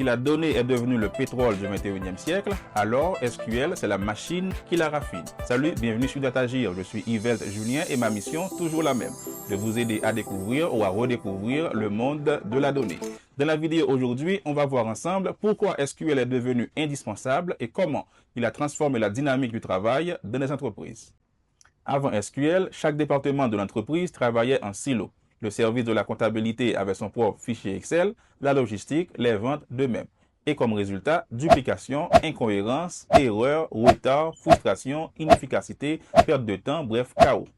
Si la donnée est devenue le pétrole du 21e siècle, alors SQL, c'est la machine qui la raffine. Salut, bienvenue sur DataGIR, je suis Yvette Julien et ma mission, toujours la même, de vous aider à découvrir ou à redécouvrir le monde de la donnée. Dans la vidéo aujourd'hui, on va voir ensemble pourquoi SQL est devenu indispensable et comment il a transformé la dynamique du travail dans les entreprises. Avant SQL, chaque département de l'entreprise travaillait en silo. Le service de la comptabilité avait son propre fichier Excel, la logistique, les ventes de même. Et comme résultat, duplication, incohérence, erreurs, retard, frustration, inefficacité, perte de temps, bref, chaos.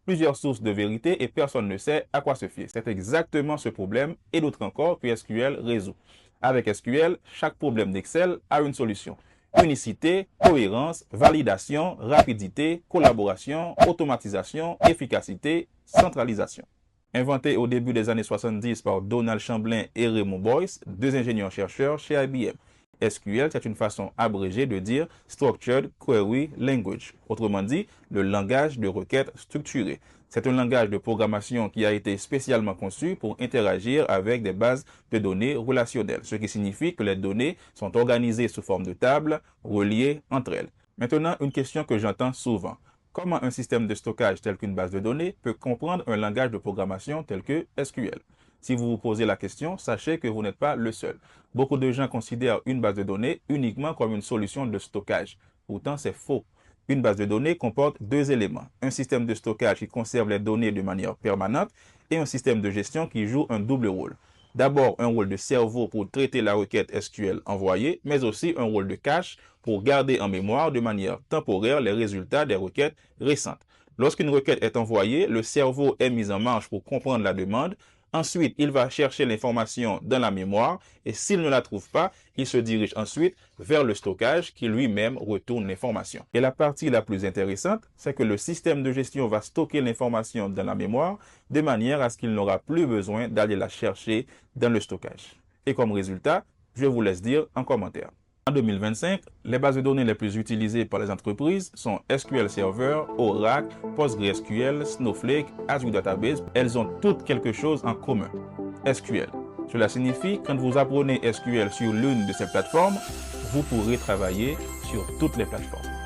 Plusieurs sources de vérité et personne ne sait à quoi se fier. C'est exactement ce problème et d'autres encore que SQL résout. Avec SQL, chaque problème d'Excel a une solution. Unicité, cohérence, validation, rapidité, collaboration, automatisation, efficacité, centralisation. Inventé au début des années 70 par Donald Chamblin et Raymond Boyce, deux ingénieurs-chercheurs chez IBM. SQL, c'est une façon abrégée de dire Structured Query Language, autrement dit, le langage de requête structuré. C'est un langage de programmation qui a été spécialement conçu pour interagir avec des bases de données relationnelles, ce qui signifie que les données sont organisées sous forme de tables, reliées entre elles. Maintenant, une question que j'entends souvent. Comment un système de stockage tel qu'une base de données peut comprendre un langage de programmation tel que SQL? Si vous vous posez la question, sachez que vous n'êtes pas le seul. Beaucoup de gens considèrent une base de données uniquement comme une solution de stockage. Pourtant, c'est faux. Une base de données comporte deux éléments. Un système de stockage qui conserve les données de manière permanente et un système de gestion qui joue un double rôle. D'abord, un rôle de cerveau pour traiter la requête SQL envoyée, mais aussi un rôle de cache pour garder en mémoire de manière temporaire les résultats des requêtes récentes. Lorsqu'une requête est envoyée, le cerveau est mis en marche pour comprendre la demande. Ensuite, il va chercher l'information dans la mémoire et s'il ne la trouve pas, il se dirige ensuite vers le stockage qui lui-même retourne l'information. Et la partie la plus intéressante, c'est que le système de gestion va stocker l'information dans la mémoire de manière à ce qu'il n'aura plus besoin d'aller la chercher dans le stockage. Et comme résultat, je vous laisse dire en commentaire. En 2025, les bases de données les plus utilisées par les entreprises sont SQL Server, Oracle, PostgreSQL, Snowflake, Azure Database. Elles ont toutes quelque chose en commun, SQL. Cela signifie que quand vous apprenez SQL sur l'une de ces plateformes, vous pourrez travailler sur toutes les plateformes.